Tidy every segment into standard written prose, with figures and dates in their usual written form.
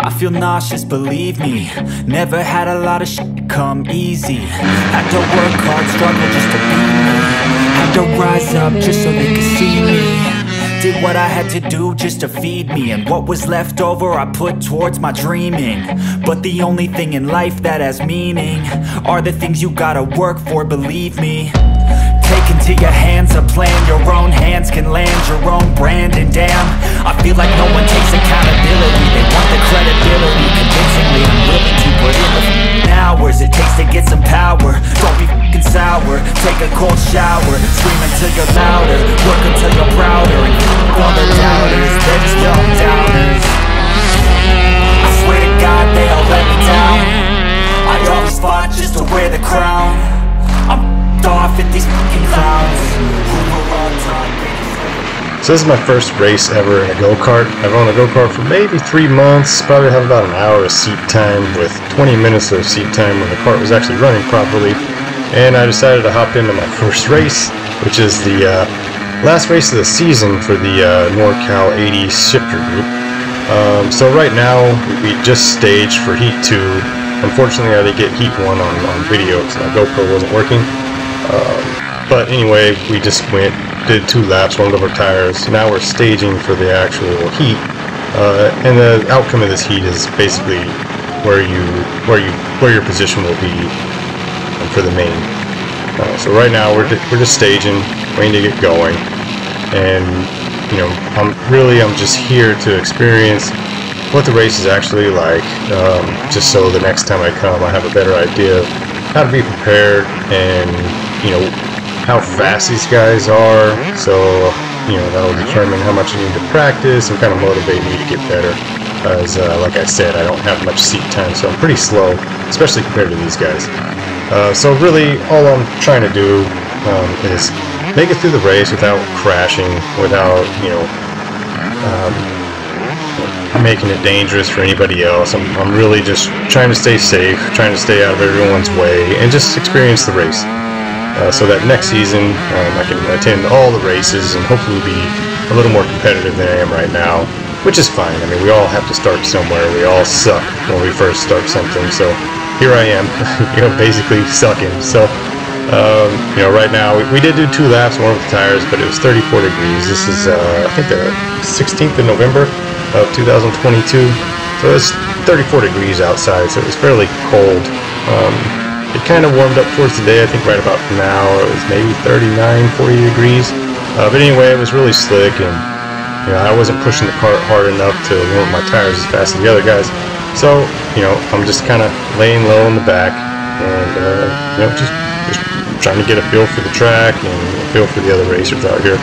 I feel nauseous, believe me. Never had a lot of shit come easy. Had to work hard, struggle just to be me. Had to rise up just so they could see me. Did what I had to do just to feed me, and what was left over I put towards my dreaming. But the only thing in life that has meaning are the things you gotta work for, believe me. Take into your hands a plan, your own hands can land your own brand. And damn, I feel like no one takes accountability. They want the credibility, convincingly I'm willing to put in the hours it takes to get some power. Don't be f***ing sour, take a cold shower. Scream until you're louder, work until you're prouder. And f*** all the doubters, they're just dumb downers. I swear to God they all let me down. I always fought just to wear the crown. I'm off at these fucking clowns who were all taught. So this is my first race ever in a go-kart. I've owned a go-kart for maybe 3 months, probably have about an hour of seat time with 20 minutes of seat time when the kart was actually running properly. And I decided to hop into my first race, which is the last race of the season for the NorCal 80 shifter group. So right now we just staged for Heat 2. Unfortunately I didn't get Heat 1 on video because my GoPro wasn't working. But anyway, we just did 2 laps, warmed up our tires. Now we're staging for the actual heat, and the outcome of this heat is basically where your position will be for the main. So right now we're just staging, waiting to get going, and you know I'm just here to experience what the race is actually like, just so the next time I come I have a better idea of how to be prepared and you know how fast these guys are, so you know that'll determine how much I need to practice and kind of motivate me to get better, as like I said, I don't have much seat time, so I'm pretty slow, especially compared to these guys. So really all I'm trying to do is make it through the race without crashing, without you know making it dangerous for anybody else. I'm really just trying to stay safe, trying to stay out of everyone's way, and just experience the race. So that next season I can attend all the races and hopefully be a little more competitive than I am right now, which is fine. I mean, we all have to start somewhere. We all suck when we first start something, so here I am, you know, basically sucking. So you know, right now we did do 2 laps, warm up the tires, but it was 34 degrees. This is I think the 16th of November of 2022, so it's 34 degrees outside, so it was fairly cold. It kind of warmed up towards the day. I think right about now it was maybe 39, 40 degrees. But anyway, it was really slick, and you know, I wasn't pushing the kart hard enough to warm my tires as fast as the other guys. So you know, I'm just kind of laying low in the back, and you know, just trying to get a feel for the track and a feel for the other racers out here.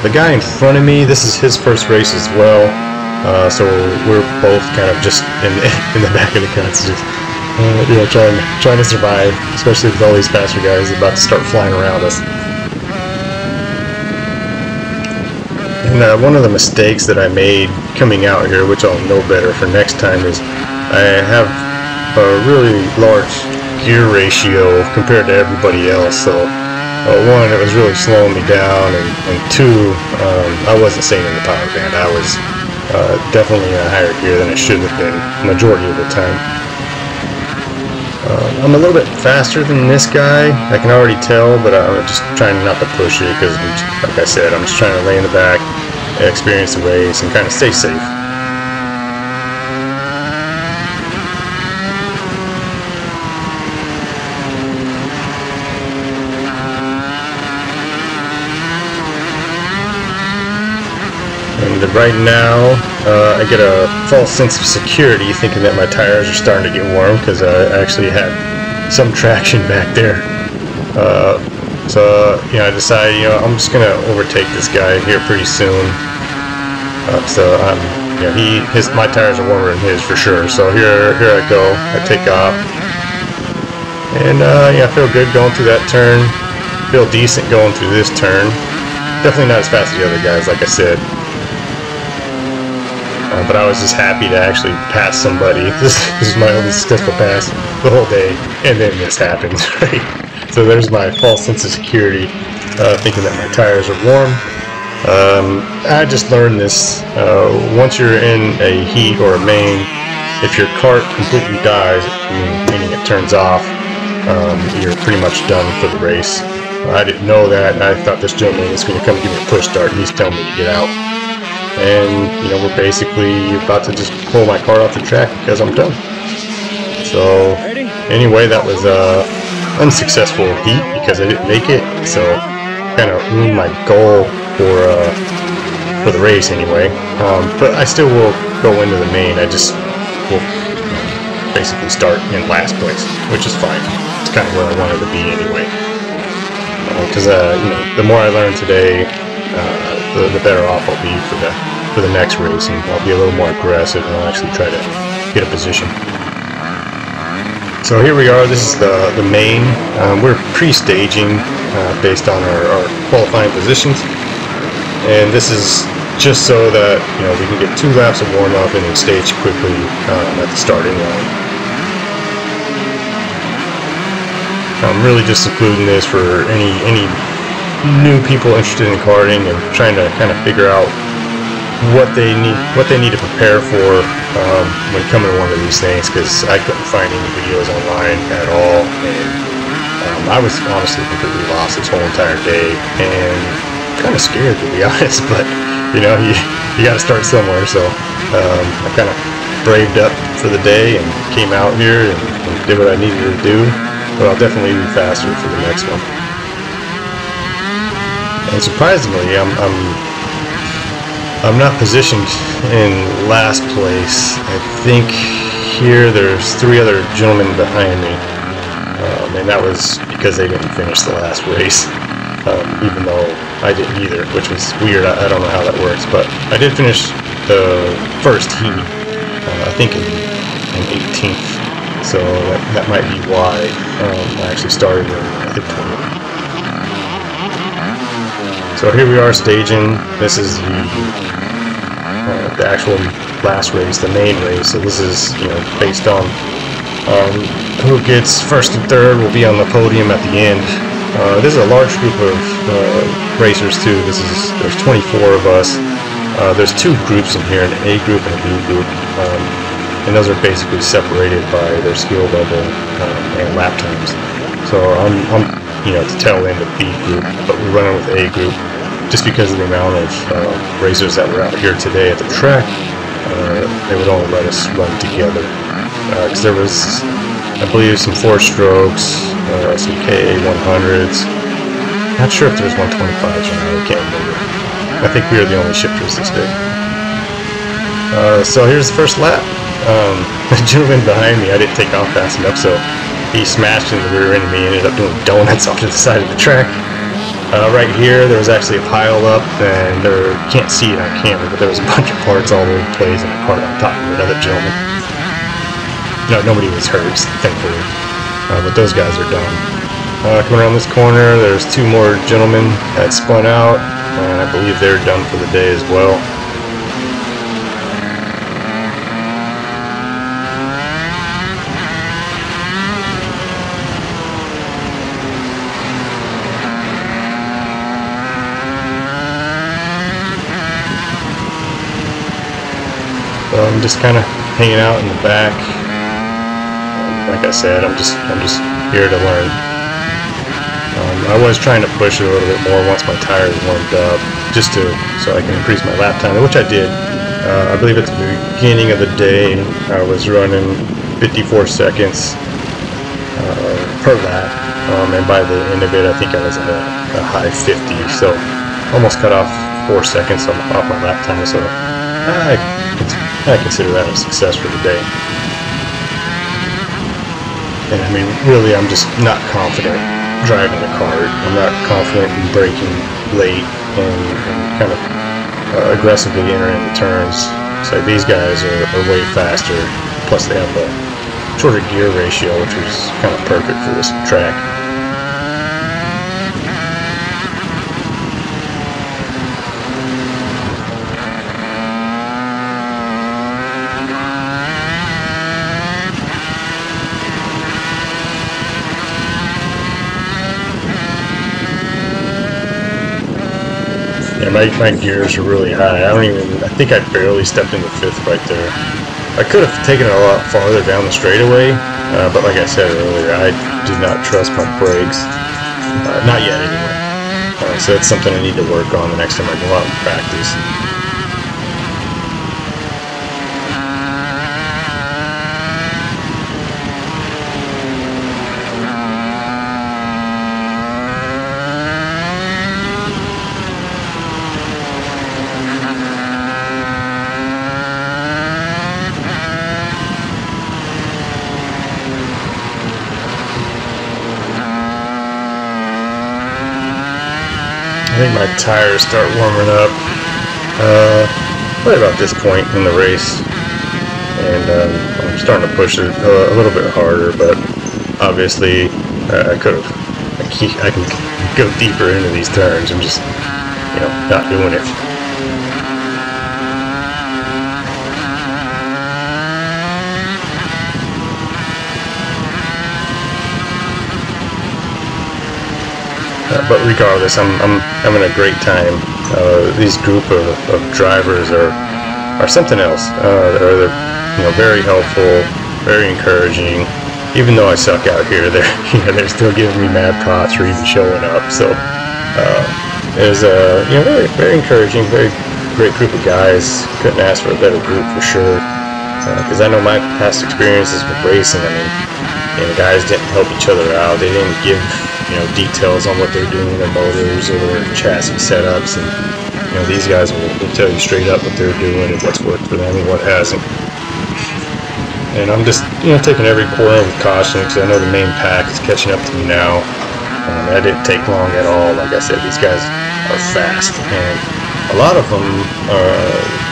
The guy in front of me, this is his first race as well, so we're both kind of just in the back of the cuts, just you know, trying to survive, especially with all these faster guys about to start flying around us. And one of the mistakes that I made coming out here, which I'll know better for next time, is I have a really large gear ratio compared to everybody else. So one, it was really slowing me down, and 2, I wasn't staying in the power band. I was definitely in a higher gear than it should have been majority of the time. I'm a little bit faster than this guy, I can already tell, but I'm just trying not to push it because, like I said, I'm just trying to lay in the back, experience the race, and kind of stay safe. And right now, I get a false sense of security thinking that my tires are starting to get warm because I actually had some traction back there. So you know, I decided, you know, I'm just gonna overtake this guy here pretty soon. So you know, my tires are warmer than his for sure. So here I go. I take off, and yeah, I feel good going through that turn. Feel decent going through this turn. Definitely not as fast as the other guys, like I said. But I was just happy to actually pass somebody. This is my only successful pass the whole day, and then this happens, right? So there's my false sense of security, thinking that my tires are warm. I just learned this, once you're in a heat or a main, if your cart completely dies, meaning it turns off, you're pretty much done for the race. I didn't know that. I thought this gentleman was going to come give me a push start, and he's telling me to get out. And, you know, we're basically about to just pull my car off the track because I'm done. So, anyway, that was a unsuccessful heat because I didn't make it. So, kind of ruined my goal for the race anyway. But I still will go into the main. I just will basically start in last place, which is fine. It's kind of where I wanted to be anyway. Because you know, the more I learn today, the better off I'll be for the next race, and I'll be a little more aggressive, and I'll actually try to get a position. So here we are. This is the main. We're pre-staging based on our qualifying positions, and this is just so that, you know, we can get 2 laps of warm up and then stage quickly at the starting line. I'm really just including this for any new people interested in karting and trying to kind of figure out what they need to prepare for when coming to one of these things, because I couldn't find any videos online at all, and I was honestly completely lost this whole entire day and kind of scared, to be honest. But you know, you got to start somewhere, so I kind of braved up for the day and came out here and did what I needed to do. But I'll definitely be faster for the next one. And surprisingly, I'm not positioned in last place. I think here there's 3 other gentlemen behind me, and that was because they didn't finish the last race, even though I didn't either, which was weird. I don't know how that works, but I did finish the first heat, I think in 18th. So that might be why I actually started in, I think, 20th. So here we are staging. This is the actual last race, the main race. So this is, you know, based on who gets first and third will be on the podium at the end. This is a large group of racers too. There's 24 of us. There's 2 groups in here, an A group and a B group. And those are basically separated by their skill level and lap times. So I'm you know, at the tail end of B group, but we're running with A group just because of the amount of racers that were out here today at the track. They would only let us run together because there was, I believe, some 4-strokes, some KA 100s. Not sure if there's 125s or not. I can't remember. I think we were the only shifters this day. So here's the first lap. The gentleman behind me, I didn't take off fast enough, so he smashed in the rear end of me and ended up doing donuts off to the side of the track. Right here, there was actually a pile up, and you can't see it on camera, but there was a bunch of parts all over the place and a cart on top of another gentleman. No, nobody was hurt, thankfully, but those guys are done. Coming around this corner, there's 2 more gentlemen that spun out, and I believe they're done for the day as well. I'm just kind of hanging out in the back. Like I said, I'm just here to learn. I was trying to push it a little bit more once my tires warmed up, just so I can increase my lap time, which I did. I believe at the beginning of the day I was running 54 seconds per lap, and by the end of it I think I was at a high 50, so almost cut off 4 seconds off my lap time. So I consider that a success for the day. And I mean, really, I'm just not confident driving the kart. I'm not confident in braking late and kind of aggressively entering the turns. So these guys are way faster. Plus, they have a shorter gear ratio, which was kind of perfect for this track. Yeah, my gears are really high. I think I barely stepped into 5th right there. I could have taken it a lot farther down the straightaway, but like I said earlier, I do not trust my brakes. Not yet, anyway. So that's something I need to work on the next time I go out and practice. I think my tires start warming up right about this point in the race, and I'm starting to push it a little bit harder, but obviously I can go deeper into these turns. I'm just, not doing it. But regardless, I'm having a great time. These group of drivers are something else. They're very helpful, very encouraging. Even though I suck out here, they're still giving me mad props for even showing up. So it was very, very encouraging, very great group of guys. Couldn't ask for a better group for sure. Because I know my past experiences with racing. I mean, guys didn't help each other out. They didn't give details on what they're doing, their motors or their chassis setups, and these guys will tell you straight up what they're doing and what's worked for them and what hasn't. And I'm just taking every corner with caution, because I know the main pack is catching up to me now. That didn't take long at all. Like I said, these guys are fast, and a lot of them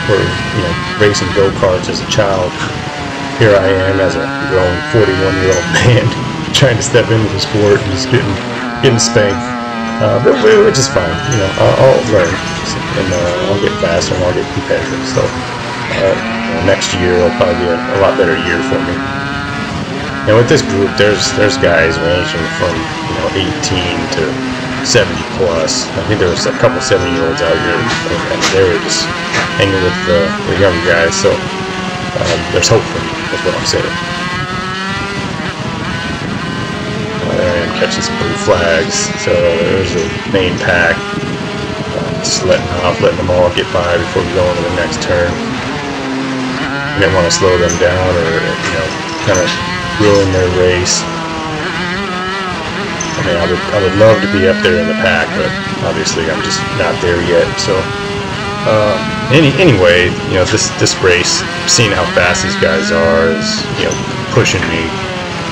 were racing go-karts as a child. Here I am as a grown 41-year-old man trying to step into the sport and just getting spanked, which is fine. I'll learn, and I'll get faster and I'll get competitive. So next year will probably be a lot better year for me. And with this group, there's guys ranging from 18 to 70 plus. I think there was a couple 70-year-olds out here, and they were just hanging with the younger guys. So there's hope for me. That's what I'm saying. Catching some blue flags, so there's a main pack. Just letting them all get by before we go into the next turn. I didn't want to slow them down or kind of ruin their race. I mean, I would love to be up there in the pack, but obviously I'm just not there yet. So anyway, this race, seeing how fast these guys are, is pushing me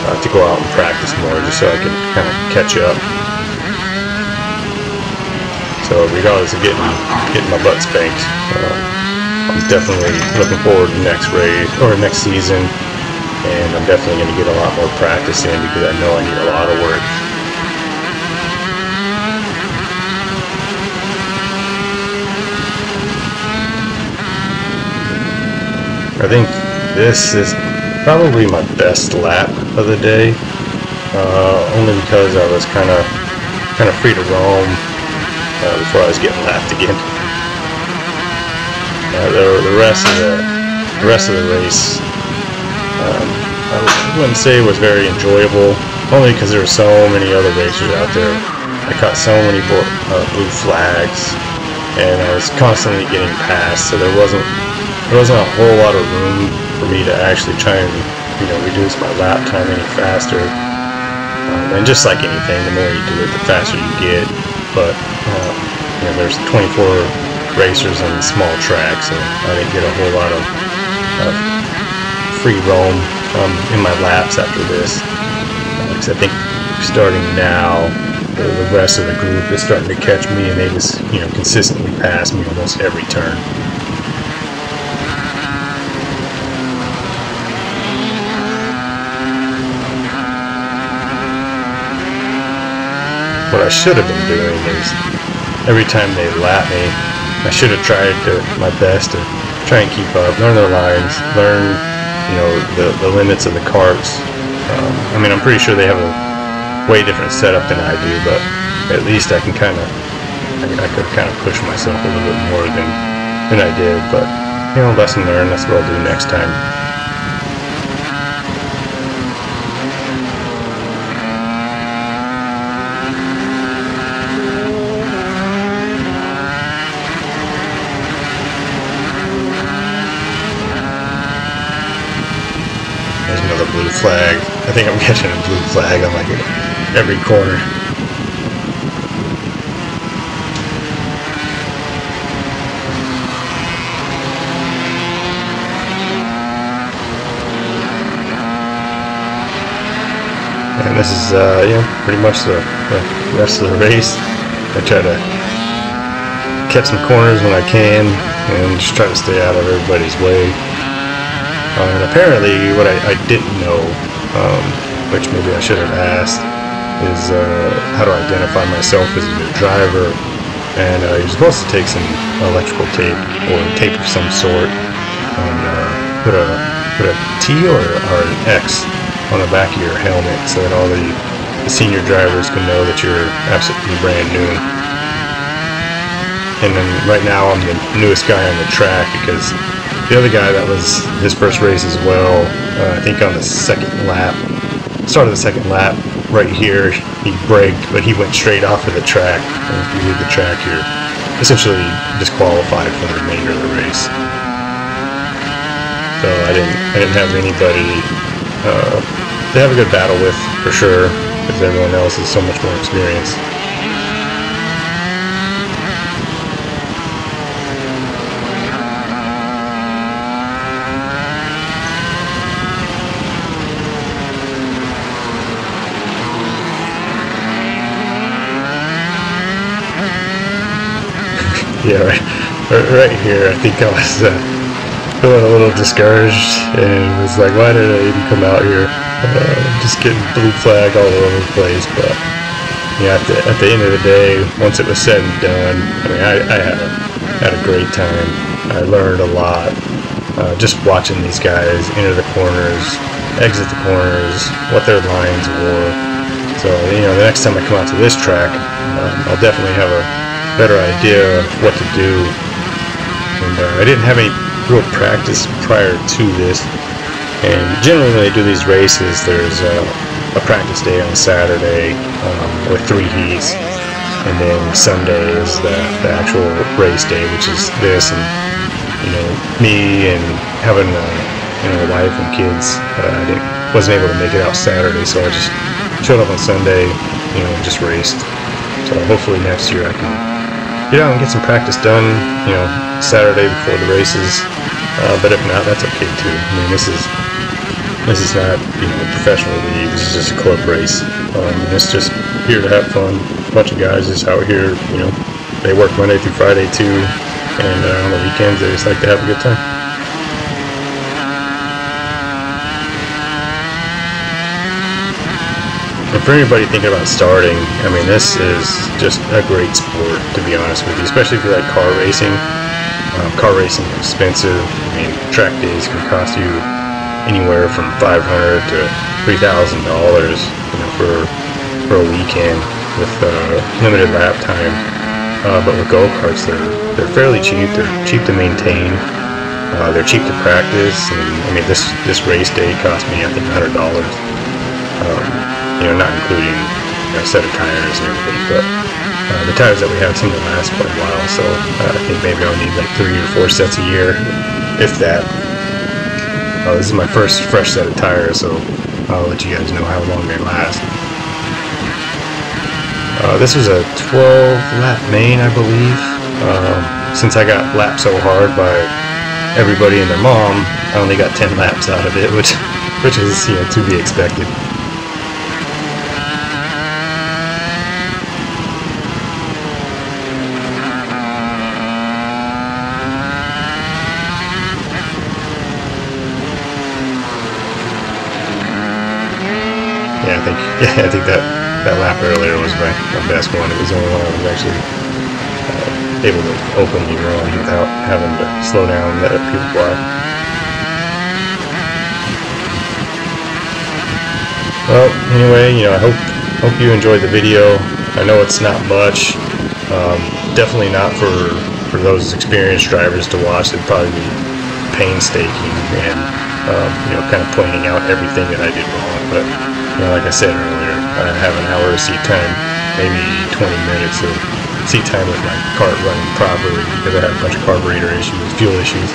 to go out and practice more, just so I can kind of catch up. So regardless of getting my butt spanked, I'm definitely looking forward to next race or next season, and I'm definitely going to get a lot more practice in, because I know I need a lot of work. I think this is probably my best lap of the day, only because I was kind of free to roam before I was getting lapped again. The rest of the race, I wouldn't say it was very enjoyable, only because there were so many other racers out there. I caught so many blue flags, and I was constantly getting passed, so there wasn't a whole lot of room for me to actually try and reduce my lap time any faster. And just like anything, the more you do it, the faster you get. But there's 24 racers on the small track, so I didn't get a whole lot of free roam in my laps after this. Because I think starting now, the rest of the group is starting to catch me, and they just consistently pass me almost every turn. What I should have been doing is, every time they lap me, I should have tried my best to try and keep up, learn their lines, learn the limits of the karts. I mean, I'm pretty sure they have a way different setup than I do, but at least I could kind of push myself a little bit more than I did. But lesson learned. That's what I'll do next time. a blue flag. I think I'm catching a blue flag on like every corner. And this is pretty much the rest of the race. I try to catch some corners when I can and just try to stay out of everybody's way. And apparently what I didn't know, which maybe I should have asked, is how to identify myself as a new driver. And you're supposed to take some electrical tape or tape of some sort and put a T or an X on the back of your helmet so that all the senior drivers can know that you're absolutely brand new. And then right now I'm the newest guy on the track because the other guy, that was his first race as well. I think on the second lap, start of the second lap, right here, he braked, but he went straight off of the track. And if you leave the track, you're essentially disqualified for the remainder of the race. So I didn't have anybody to have a good battle with, for sure, because everyone else is so much more experienced. Yeah, right here, I think I was feeling a little discouraged and was like, why did I even come out here? Just getting blue flag all over the place. But yeah, at the end of the day, once it was said and done, I mean, I had a great time. I learned a lot just watching these guys enter the corners, exit the corners, what their lines were. So the next time I come out to this track, I'll definitely have a better idea of what to do. And I didn't have any real practice prior to this. And generally when they do these races, there's a practice day on Saturday with 3 heats, and then Sunday is the actual race day, which is this. And me and having a wife and kids, I wasn't able to make it out Saturday, so I just showed up on Sunday, and just raced. So hopefully next year I can get out and get some practice done, Saturday before the races. But if not, that's okay too. I mean, this is not a professional league. This is just a club race. It's just here to have fun. A bunch of guys just out here. They work Monday through Friday too, and on the weekends they just like to have a good time. And for anybody thinking about starting, I mean, this is just a great sport, to be honest with you, especially if you like car racing. Car racing is expensive. I mean, track days can cost you anywhere from $500 to $3,000, for a weekend with limited lap time. But with go-karts, they're fairly cheap. They're cheap to maintain. They're cheap to practice. And I mean, this race day cost me, I think, $100. Not including a set of tires and everything, but the tires that we have seem to last quite a while, so I think maybe I'll need like 3 or 4 sets a year, if that. This is my first fresh set of tires, so I'll let you guys know how long they last. This was a 12-lap main, I believe. Since I got lapped so hard by everybody and their mom, I only got 10 laps out of it, which is to be expected. I think that lap earlier was my best one. It was the only one I was actually able to openly run without having to slow down and let people fly. Well, anyway, I hope you enjoyed the video. I know it's not much. Definitely not for those experienced drivers to watch. It'd probably be painstaking and kind of pointing out everything that I did wrong. But like I said earlier, I have an hour of seat time, maybe 20 minutes of seat time with my kart running properly because I had a bunch of carburetor issues, fuel issues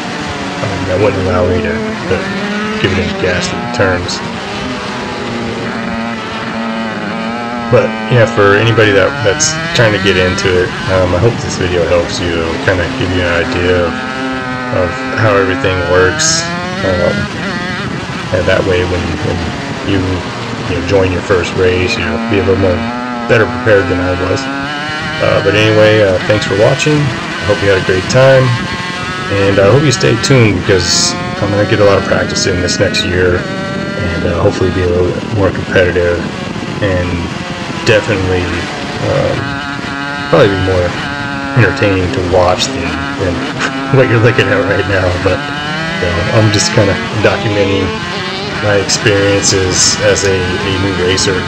that wouldn't allow me to give it any gas to the turns. But yeah, for anybody that's trying to get into it, I hope this video helps you, kind of give you an idea of how everything works. And that way, when you join your first race, you'll be a little more better prepared than I was. But anyway, thanks for watching. I hope you had a great time, and I hope you stay tuned, because I'm going to get a lot of practice in this next year, and hopefully be a little bit more competitive, and definitely probably be more entertaining to watch than what you're looking at right now. But I'm just kind of documenting my experiences as a new racer.